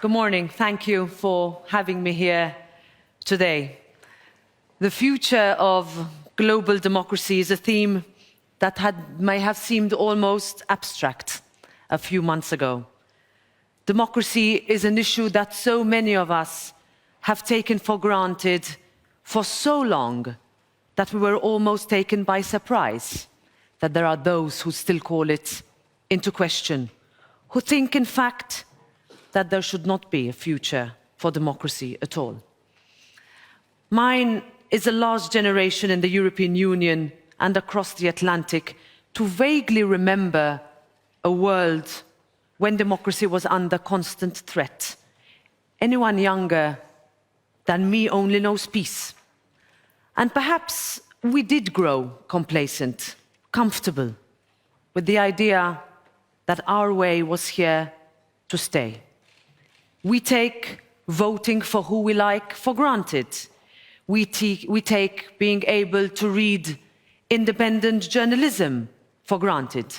Good morning. Thank you for having me here today. The future of global democracy is a theme that may have seemed almost abstract a few months ago. Democracy is an issue that so many of us have taken for granted for so long that we were almost taken by surprise that there are those who still call it into question, who think, in fact, that there should not be a future for democracy at all. Mine is a last generation in the European Union and across the Atlantic to vaguely remember a world when democracy was under constant threat. Anyone younger than me only knows peace. And perhaps we did grow complacent, comfortable, with the idea that our way was here to stay. We take voting for who we like for granted. We take being able to read independent journalism for granted.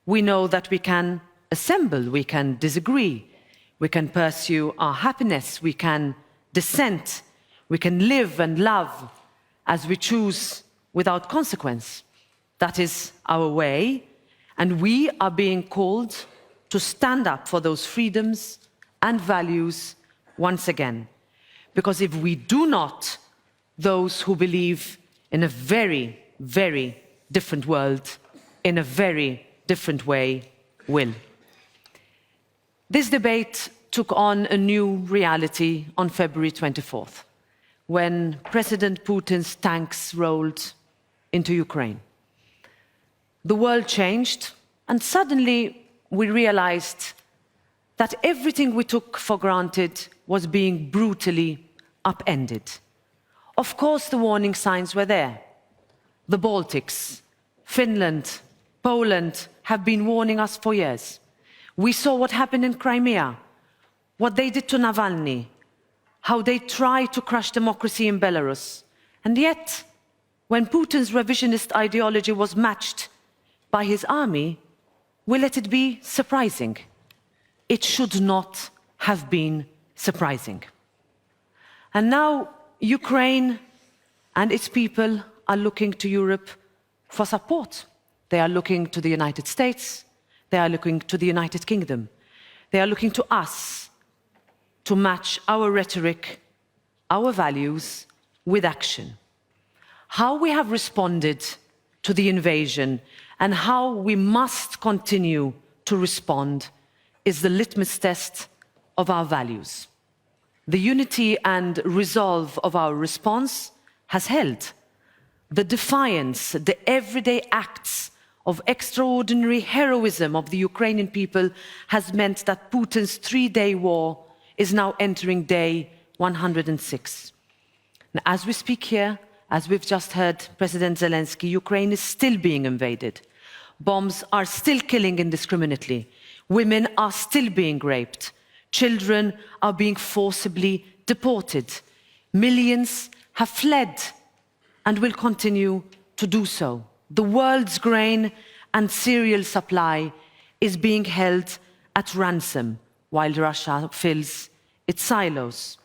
We know that we can assemble, we can disagree, we can pursue our happiness, we can dissent, we can live and love as we choose without consequence. That is our way, and we are being called to stand up for those freedoms and values once again. Because if we do not, those who believe in a very, very different world, in a very different way, will. This debate took on a new reality on February 24th, when President Putin's tanks rolled into Ukraine. The world changed, and suddenly we realized that everything we took for granted was being brutally upended. Of course, the warning signs were there. The Baltics, Finland, Poland have been warning us for years. We saw what happened in Crimea, what they did to Navalny, how they tried to crush democracy in Belarus. And yet, when Putin's revisionist ideology was matched by his army, we let it be surprising. It should not have been surprising. And now Ukraine and its people are looking to Europe for support. They are looking to the United States. They are looking to the United Kingdom. They are looking to us to match our rhetoric, our values, with action. How we have responded to the invasion and how we must continue to respond is the litmus test of our values. The unity and resolve of our response has held. The defiance, the everyday acts of extraordinary heroism of the Ukrainian people has meant that Putin's three-day war is now entering day 106. And as we speak here, as we've just heard President Zelensky, Ukraine is still being invaded. Bombs are still killing indiscriminately. Women are still being raped. Children are being forcibly deported. Millions have fled and will continue to do so. The world's grain and cereal supply is being held at ransom while Russia fills its silos.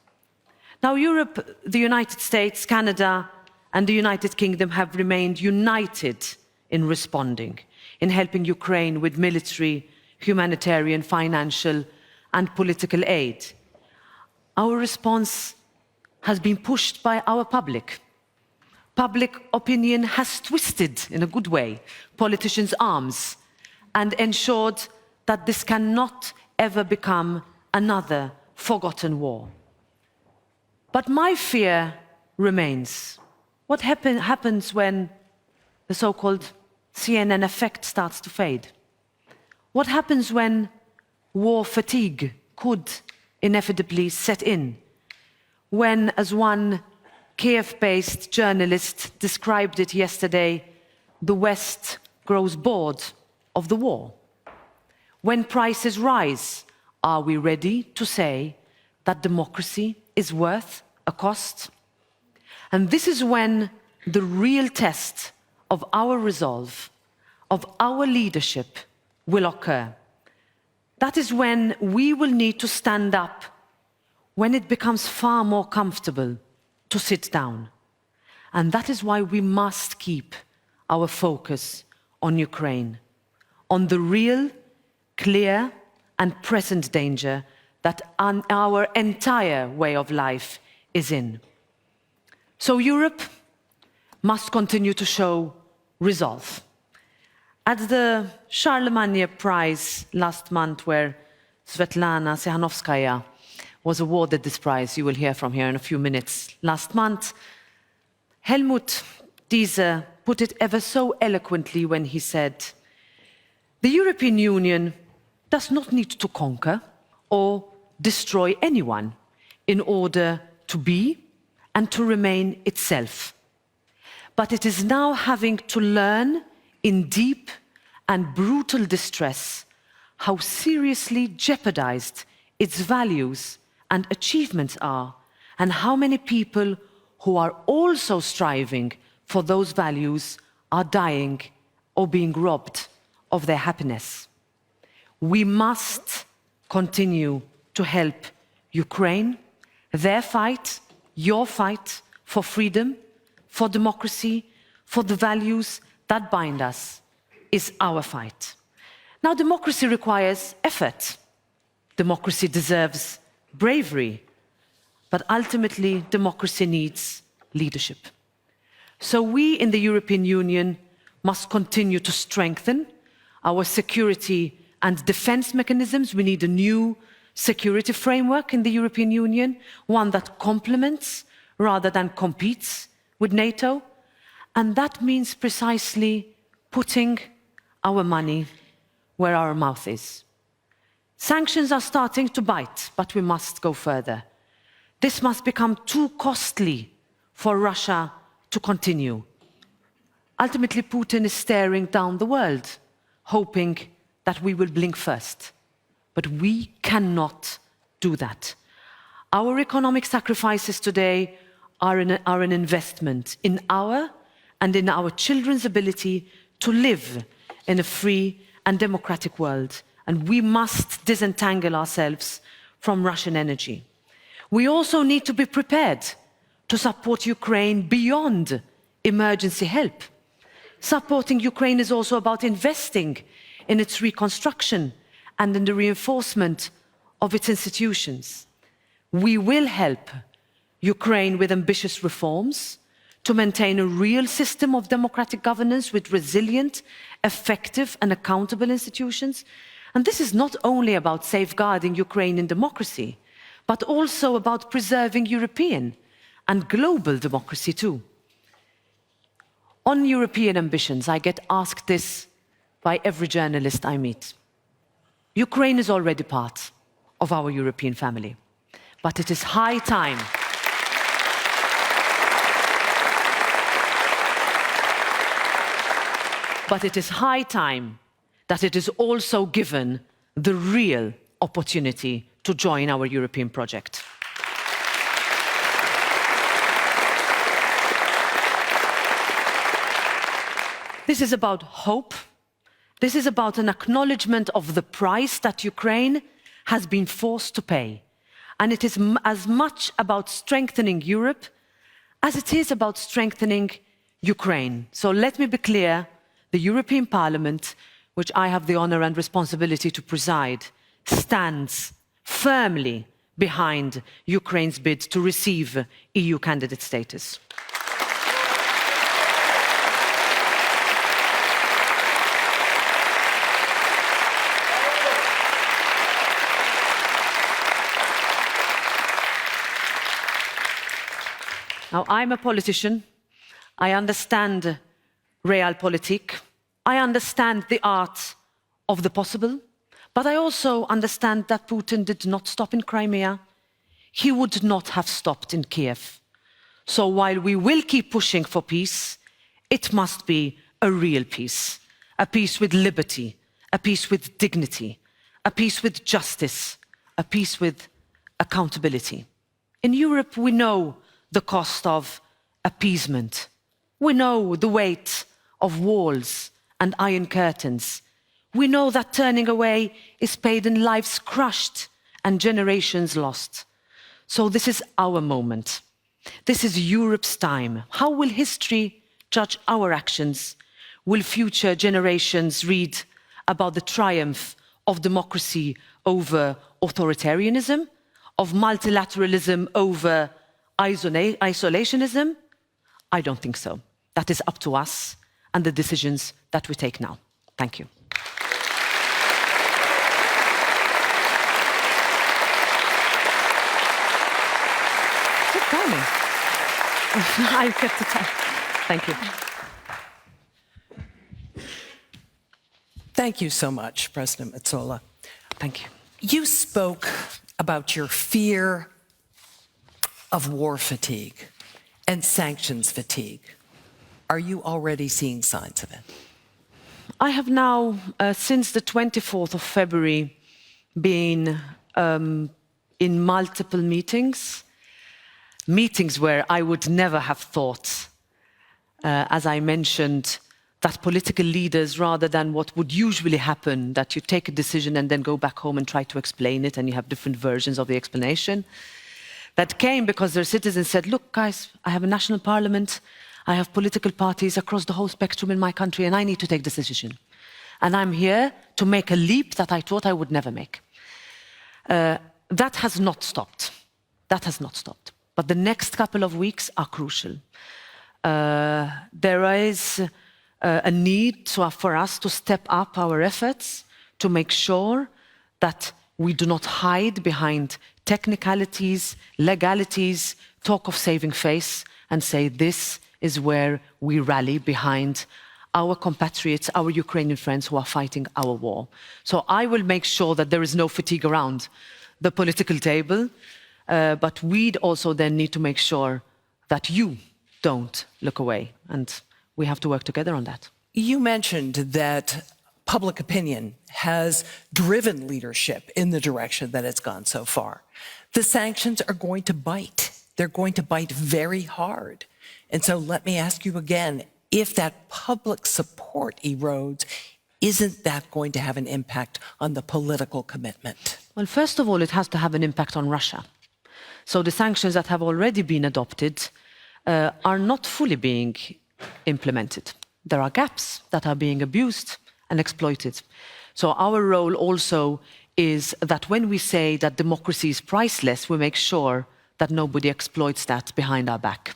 Now, Europe, the United States, Canada, and the United Kingdom have remained united in responding, in helping Ukraine with military, humanitarian, financial, and political aid. Our response has been pushed by our public. Public opinion has twisted, in a good way, politicians' arms and ensured that this cannot ever become another forgotten war. But my fear remains. What happens when the so-called CNN effect starts to fade? What happens when war fatigue could inevitably set in? When, as one Kiev-based journalist described it yesterday, the West grows bored of the war. When prices rise, are we ready to say that democracy is worth a cost? And this is when the real test of our resolve, of our leadership, will occur. That is when we will need to stand up when it becomes far more comfortable to sit down. And that is why we must keep our focus on Ukraine, on the real, clear and present danger that our entire way of life is in. So Europe must continue to show resolve. At the Charlemagne Prize last month, where Svetlana Tsikhanouskaya was awarded this prize, you will hear from her in a few minutes, last month, Helmut Diese put it ever so eloquently when he said, "The European Union does not need to conquer or destroy anyone in order to be and to remain itself. But it is now having to learn in deep and brutal distress how seriously jeopardized its values and achievements are, and how many people who are also striving for those values are dying or being robbed of their happiness. We must continue to help Ukraine, their fight, your fight for freedom, for democracy, for the values that bind us is our fight. Now, democracy requires effort. Democracy deserves bravery, but ultimately democracy needs leadership. So we in the European Union must continue to strengthen our security and defense mechanisms. We need a new security framework in the European Union, one that complements rather than competes with NATO. And that means precisely putting our money where our mouth is. Sanctions are starting to bite, but we must go further. This must become too costly for Russia to continue. Ultimately, Putin is staring down the world, hoping that we will blink first. But we cannot do that. Our economic sacrifices today are an investment in our and in our children's ability to live in a free and democratic world. And we must disentangle ourselves from Russian energy. We also need to be prepared to support Ukraine beyond emergency help. Supporting Ukraine is also about investing in its reconstruction and in the reinforcement of its institutions. We will help Ukraine with ambitious reforms to maintain a real system of democratic governance with resilient, effective and accountable institutions. And this is not only about safeguarding Ukrainian democracy, but also about preserving European and global democracy too. On European ambitions, I get asked this by every journalist I meet. Ukraine is already part of our European family, but it is high time. But it is high time that it is also given the real opportunity to join our European project. This is about hope. This is about an acknowledgement of the price that Ukraine has been forced to pay. And it is as much about strengthening Europe as it is about strengthening Ukraine. So let me be clear, the European Parliament, which I have the honor and responsibility to preside, stands firmly behind Ukraine's bid to receive EU candidate status. Now, I'm a politician. I understand realpolitik. I understand the art of the possible. But I also understand that Putin did not stop in Crimea. He would not have stopped in Kiev. So while we will keep pushing for peace, it must be a real peace. A peace with liberty, a peace with dignity, a peace with justice, a peace with accountability. In Europe, we know the cost of appeasement. We know the weight of walls and iron curtains. We know that turning away is paid in lives crushed and generations lost. So this is our moment. This is Europe's time. How will history judge our actions? Will future generations read about the triumph of democracy over authoritarianism, of multilateralism over isolationism? I don't think so. That is up to us and the decisions that we take now. Thank you. Good timing. I kept the time. Thank you. Thank you so much, President Metsola. Thank you. You spoke about your fear of war fatigue and sanctions fatigue. Are you already seeing signs of it? I have now, since the 24th of February, been in multiple meetings where I would never have thought, as I mentioned, that political leaders, rather than what would usually happen, that you take a decision and then go back home and try to explain it, and you have different versions of the explanation, that came because their citizens said, look, guys, I have a national parliament, I have political parties across the whole spectrum in my country, and I need to take this decision. And I'm here to make a leap that I thought I would never make. That has not stopped. That has not stopped. But the next couple of weeks are crucial. There is a need for us to step up our efforts to make sure that we do not hide behind technicalities, legalities, talk of saving face, and say this is where we rally behind our compatriots, our Ukrainian friends who are fighting our war. So I will make sure that there is no fatigue around the political table, but we'd also then need to make sure that you don't look away, and we have to work together on that. You mentioned that public opinion has driven leadership in the direction that it's gone so far. The sanctions are going to bite. They're going to bite very hard. And so let me ask you again, if that public support erodes, isn't that going to have an impact on the political commitment? Well, first of all, it has to have an impact on Russia. So the sanctions that have already been adopted are not fully being implemented. There are gaps that are being abused and exploited. So our role also is that when we say that democracy is priceless, we make sure that nobody exploits that behind our back.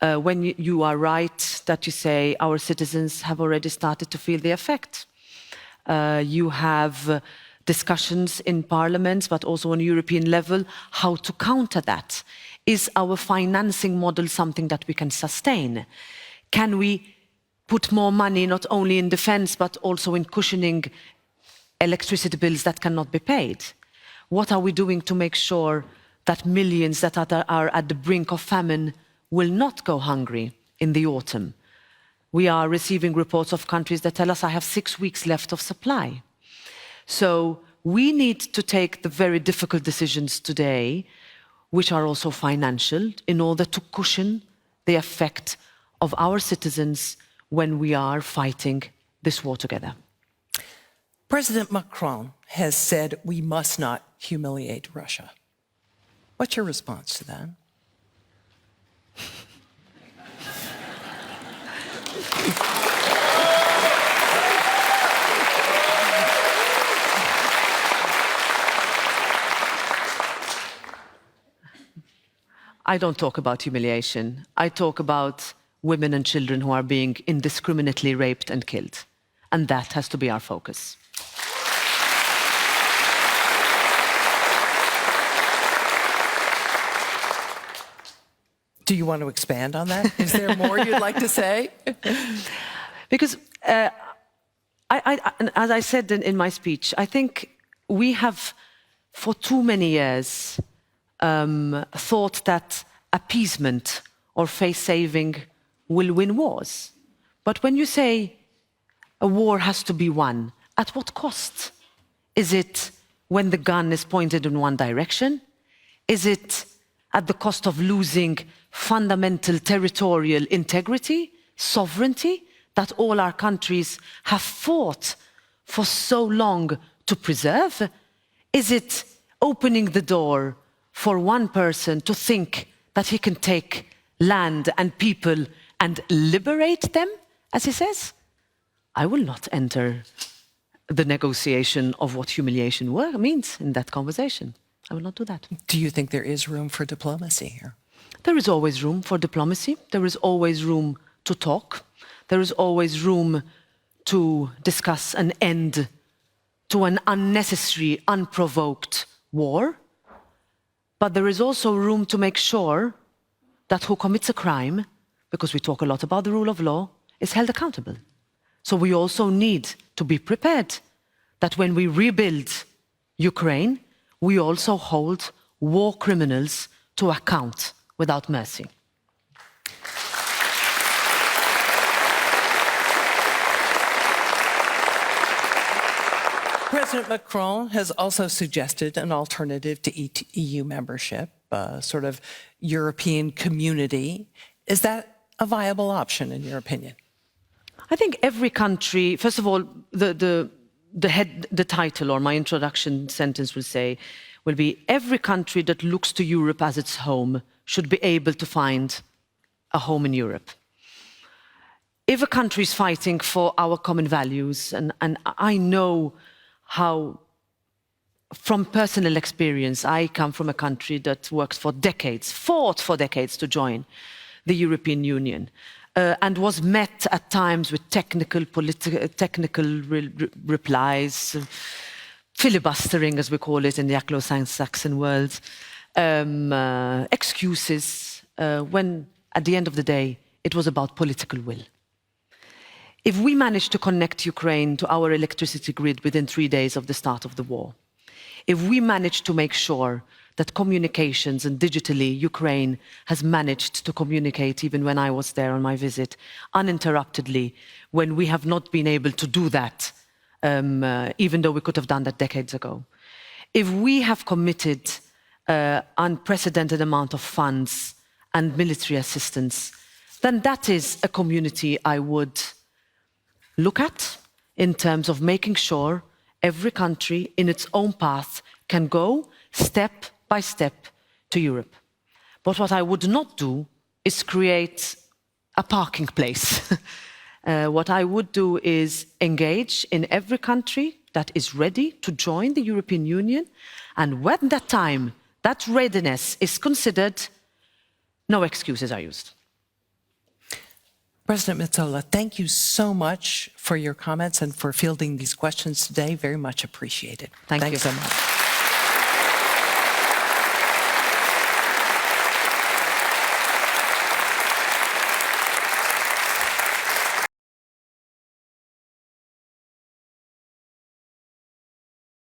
When you are right that you say our citizens have already started to feel the effect. You have discussions in parliaments, but also on European level, how to counter that. Is our financing model something that we can sustain? Can we put more money not only in defense, but also in cushioning electricity bills that cannot be paid? What are we doing to make sure that millions that are at the brink of famine will not go hungry in the autumn? We are receiving reports of countries that tell us I have 6 weeks left of supply. So we need to take the very difficult decisions today, which are also financial, in order to cushion the effect of our citizens when we are fighting this war together. President Macron has said we must not humiliate Russia. What's your response to that? I don't talk about humiliation. I talk about women and children who are being indiscriminately raped and killed. And that has to be our focus. Do you want to expand on that? Is there more you'd like to say? Because, as I said in my speech, I think we have, for too many years, thought that appeasement or face-saving will win wars. But when you say a war has to be won, at what cost? Is it when the gun is pointed in one direction? Is it at the cost of losing fundamental territorial integrity, sovereignty, that all our countries have fought for so long to preserve? Is it opening the door for one person to think that he can take land and people and liberate them, as he says, I will not enter the negotiation of what humiliation means in that conversation. I will not do that. Do you think there is room for diplomacy here? There is always room for diplomacy. There is always room to talk. There is always room to discuss an end to an unnecessary, unprovoked war. But there is also room to make sure that who commits a crime, because we talk a lot about the rule of law, is held accountable. So we also need to be prepared that when we rebuild Ukraine, we also hold war criminals to account without mercy. President Macron has also suggested an alternative to EU membership, a sort of European community. Is that a viable option, in your opinion? I think every country, first of all, the title or my introduction sentence will be every country that looks to Europe as its home should be able to find a home in Europe. If a country is fighting for our common values, and I know how, from personal experience, I come from a country that works for decades, fought for decades to join the European Union, and was met at times with technical replies, filibustering, as we call it in the Anglo-Saxon world, excuses, when at the end of the day, it was about political will. If we managed to connect Ukraine to our electricity grid within 3 days of the start of the war, if we managed to make sure that communications and digitally Ukraine has managed to communicate, even when I was there on my visit, uninterruptedly, when we have not been able to do that, even though we could have done that decades ago. If we have committed unprecedented amount of funds and military assistance, then that is a community I would look at in terms of making sure every country in its own path can go step by step to Europe. But what I would not do is create a parking place. What I would do is engage in every country that is ready to join the European Union, and when that time, that readiness is considered, no excuses are used. President Metsola, thank you so much for your comments and for fielding these questions today. Very much appreciated. Thank you Thanks so much.